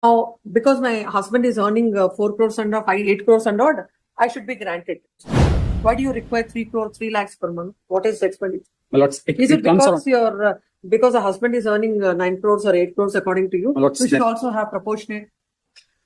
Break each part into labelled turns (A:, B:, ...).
A: Now, because my husband is earning 4 crores and 8 crores and odd, I should be granted. Why do you require 3 crores, 3 lakhs per month? What is the expenditure?
B: Well,
A: Is it because because the husband is earning 9 crores or 8 crores according to you?
B: Well,
A: You should also have proportionate.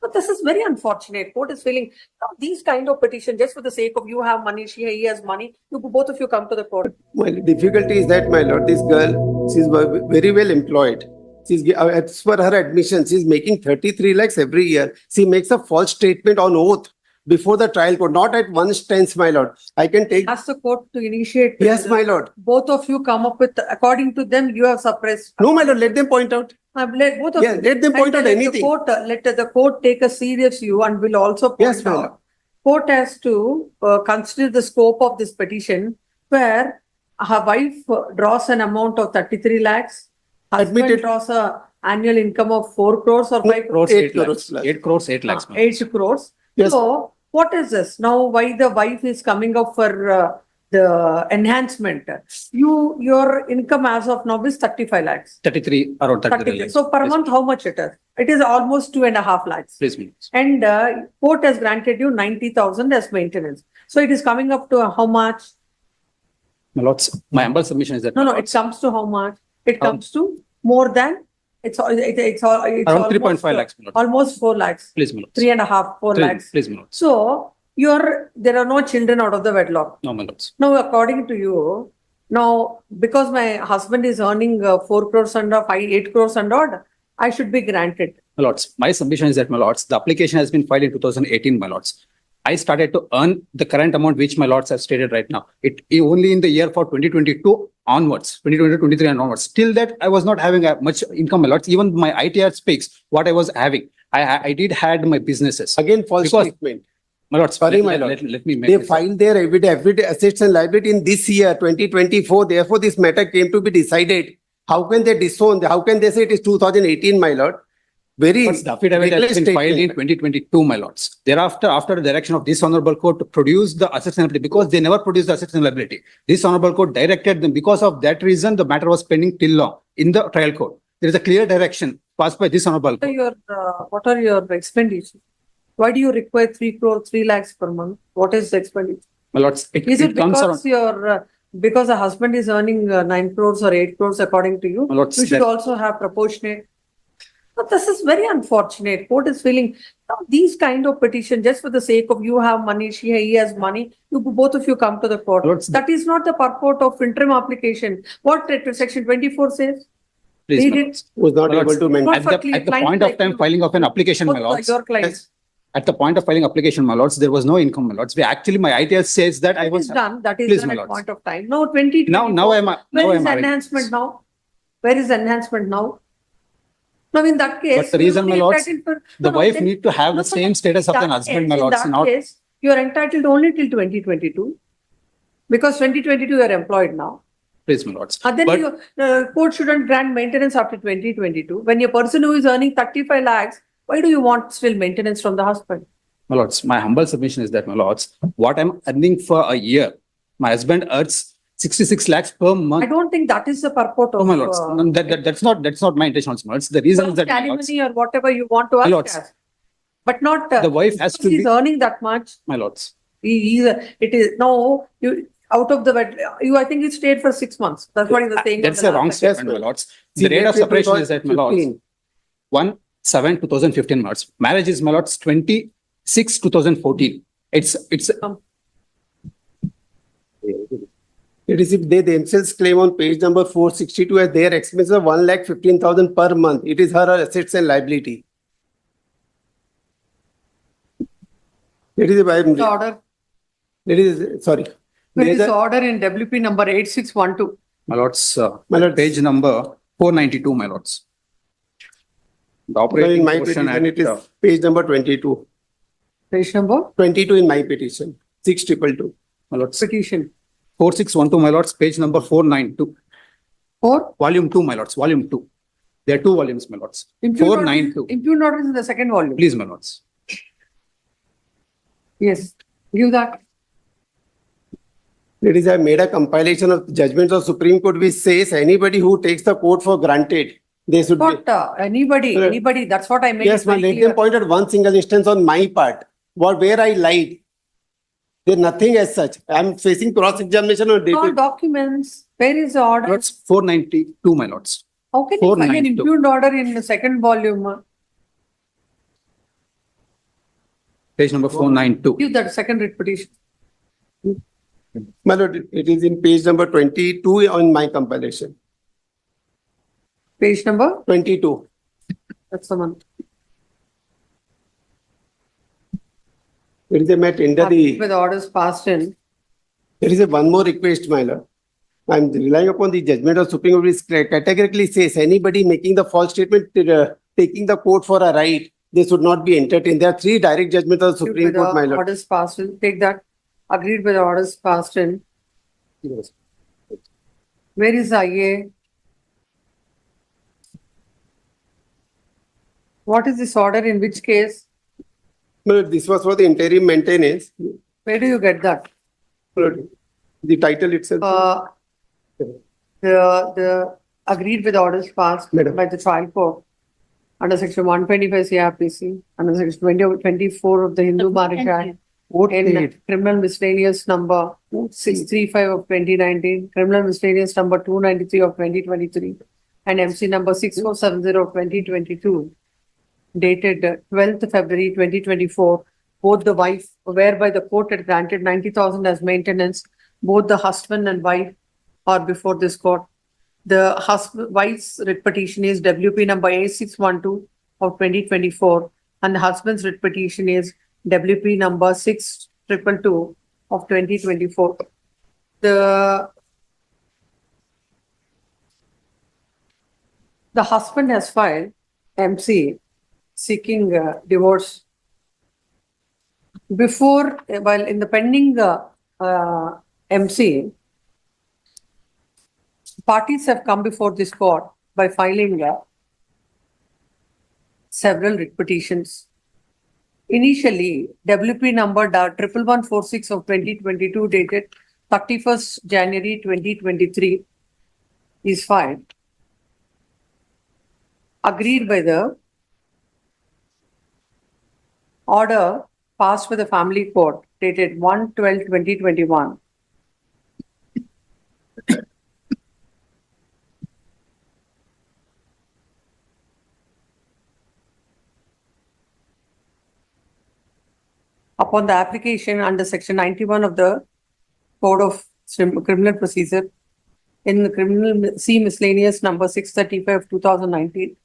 A: But this is very unfortunate. Court is feeling these kind of petition just for the sake of you have money, he has money. Both of you come to the court.
C: My difficulty is that, my lord, this girl, she's very well employed. As per her admission, she's making 33 lakhs every year. She makes a false statement on oath before the trial court, not at one stance, my lord. I can take.
A: Ask the court to initiate.
C: Yes, my lord.
A: Both of you come up with, according to them, you have suppressed.
C: No, my lord, let them point out.
A: Let both of
C: Yeah,
A: you.
C: let them point out anything.
A: Let the court take a serious view and will also point
C: Yes, my lord.
A: out. Court has to consider the scope of this petition where her wife draws an amount of 33 lakhs. Husband
C: Admitted.
A: draws a annual income of 4 crores or 5 crores.
B: 8
C: crores
B: lakhs.
C: plus.
B: 8 crores, 8 lakhs.
A: 8 crores.
C: Yes.
A: So what is this? Now why the wife is coming up for the enhancement? Your income as of now is 35 lakhs.
B: 33, around 33
A: 33.
B: lakhs.
A: So per
B: Yes,
A: month, how much it is? It is almost 2.5 lakhs.
B: Please, please.
A: And court has granted you 90,000 as maintenance. So it is coming up to how much?
B: My lords, my humble submission is that.
A: No,
B: my
A: it
B: lords,
A: comes to how much? It comes to more than it's
B: around
A: almost
B: 3.5 lakhs. My lords.
A: almost 4 lakhs.
B: Please, my lords.
A: 3.5, 4 lakhs.
B: Please, my lords.
A: So there are no children out of the wedlock.
B: No, my lords.
A: Now, according to you, now because my husband is earning 4 crores and 8 crores and odd, I should be granted.
B: My lords, my submission is that, my lords, the application has been filed in 2018, my lords. I started to earn the current amount which my lords have stated right now. It only in the year for 2022 onwards, 2022, 23 and onwards. Till that, I was not having much income, my lords. Even my ITR speaks what I was having. I did had my businesses.
C: Again, false
B: Because-
C: statement.
B: My lords,
C: Sorry,
B: let,
C: my
B: let-
C: lord.
B: let me make
C: They
B: this-
C: filed their everyday assets and liability in this year, 2024. Therefore, this matter came to be decided. How can they disown? How can they say it is 2018, my lord? Very
B: But the affidavit has
C: reckless
B: been filed in
C: statement.
B: 2022, my lords. Thereafter, after the direction of this honorable court to produce the assets and liability, because they never produced the assets and liability, this honorable court directed them. Because of that reason, the matter was pending till long in the trial court. There is a clear direction passed by this honorable court.
A: What are your expenditure? Why do you require 3 crores, 3 lakhs per month? What is the expenditure?
B: My lords,
A: Is it
B: it comes around.
A: because because the husband is earning 9 crores or 8 crores according to you?
B: My lords,
A: You should
B: that-
A: also have proportionate. But this is very unfortunate. Court is feeling these kind of petition just for the sake of you have money, he has money. Both of you come to the court.
B: Lords,
A: That is not the purport of interim application. What section 24 says?
B: please,
A: Read
B: my
A: it.
B: lords.
C: Was not
B: My
C: able
B: lords,
C: to maintain.
B: At
A: for
B: the
A: client
B: point of
A: like
B: time
A: you.
B: filing of an application, my
A: Both
B: lords.
A: your clients.
B: At the point of filing application, my lords, there was no income, my lords. Actually, my ITS says that I
A: That
B: was.
A: is done. That is
B: Please,
A: done
B: my
A: at
B: lords.
A: point of time. Now 20.
B: Now I am.
A: Where is enhancement now? Where is enhancement now? Now in that case.
B: But the
A: you
B: reason,
A: will
B: my
A: be
B: lords,
A: entitled for-
B: The
A: No, no,
B: wife
A: then-
B: need to have
A: No,
B: the
A: no,
B: same status of
A: that
B: an husband,
A: case-
B: my lords.
A: In that
B: Not
A: case, you are entitled only till 2022 because 2022 you are employed now.
B: please, my lords.
A: And then court shouldn't grant maintenance after 2022. When a person who is earning 35 lakhs, why do you want still maintenance from the husband?
B: My lords, my humble submission is that, my lords, what I'm earning for a year, my husband earns 66 lakhs per
A: I
B: month.
A: don't think that is the purport of.
B: Oh, my lords, no, that's not my intention, my lords. The reason is that, my lords,
A: alimony or whatever you want to
B: My
A: ask
B: lords,
A: as. But not.
B: the wife has to
A: He's
B: be,
A: earning that much.
B: my lords.
A: It is no, you out of the bed. I think he stayed for 6 months. That's what he was saying.
B: That's
A: on
B: a
A: the
B: wrong
A: last
B: statement, my
C: ma'am.
B: lords.
C: See,
B: The date of
C: April
B: separation is that, my lords,
C: 2015.
B: 1/7/2015, my lords. Marriage is, my lords, 26/2014. It's
C: It is if they themselves claim on page number 462 as their expenses of 1,15,000 per month. It is her assets and liability. It is
A: The order.
C: sorry.
A: There
C: There
A: is
C: is a-
A: order in WP number 8612.
B: my lords,
C: My lords.
B: page number 492, my lords. The
C: in
B: operating
C: my
B: portion
C: petition, it
B: at,
C: is page number 22.
A: Page number
C: 22 in my petition, 6222.
B: my lords,
A: petition.
B: 4612, my lords, page number 492,
A: For
B: volume 2, my lords, volume 2. There are 2 volumes, my lords.
A: impute
B: 492.
A: Impute notice in the second volume.
B: Please, my lords.
A: Yes. Give that.
C: It is I made a compilation of judgments of Supreme Court which says anybody who takes the court for granted They should be.
A: Not anybody, that's what I meant.
C: Yes, ma'am, let them point out one single instance on my part, where I lied. There's nothing as such. I'm facing cross-examination on
A: No
C: data.
A: documents, where is the
B: My
A: order?
B: lords, 492, my lords.
A: How can you find an
B: 492.
A: impugned order in the second volume?
B: Page number 492.
A: Give that second writ petition.
C: My lord, it is in page number 22 on my compilation.
A: Page number,
C: 22.
A: that's the month.
C: There is a met under the,
A: With orders passed in.
C: there is a one more request, my lord. I'm relying upon the judgment of Supreme Court, which categorically says anybody making the false statement, taking the court for a right, they should not be entertained. There are three direct judgments of the Supreme
A: With the
C: Court, my lord.
A: orders passed in, take that. Agreed with the orders passed in. Where is IA? What is this order, in which case?
C: My lord, this was for the interim maintenance.
A: Where do you get that?
C: My lord, the title itself.
A: The agreed with orders passed
C: Madam.
A: by the trial court under section 125 CRPC, under section 24 of the Hindu Marriage Act, in criminal miscellaneous number 635 of 2019, criminal miscellaneous number 293 of 2023, and MC number 6470 of 2022, dated 12th February 2024, both the wife, whereby the court had granted 90,000 as maintenance, both the husband and wife are before this court. The wife's writ petition is WP number A612 of 2024, and the husband's writ petition is WP number 6222 of 2024. The husband has filed MC seeking divorce. Before, while in the pending MC, parties have come before this court by filing several writ petitions. Initially, WP number 11146 of 2022 dated 31st January 2023 is filed. Agreed by the order passed by the family court dated 1/12/2021. Upon the application under section 91 of the Code of Criminal Procedure in the criminal C miscellaneous number 635 of 2019.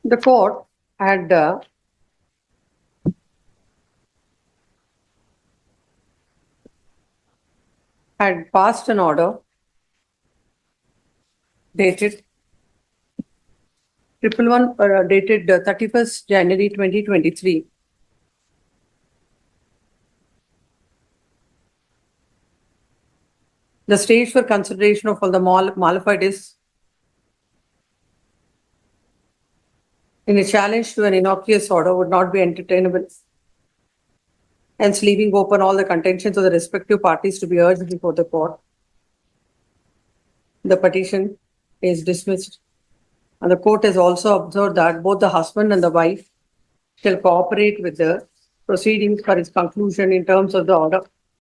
A: The court had passed an order dated dated 31st January 2023. The stage for consideration of all the modified is in a challenge to an innocuous order would not be entertainable. Hence, leaving open all the contentions of the respective parties to be urged before the court. The petition is dismissed. And the court has also observed that both the husband and the wife shall cooperate with the proceedings for its conclusion in terms of the order.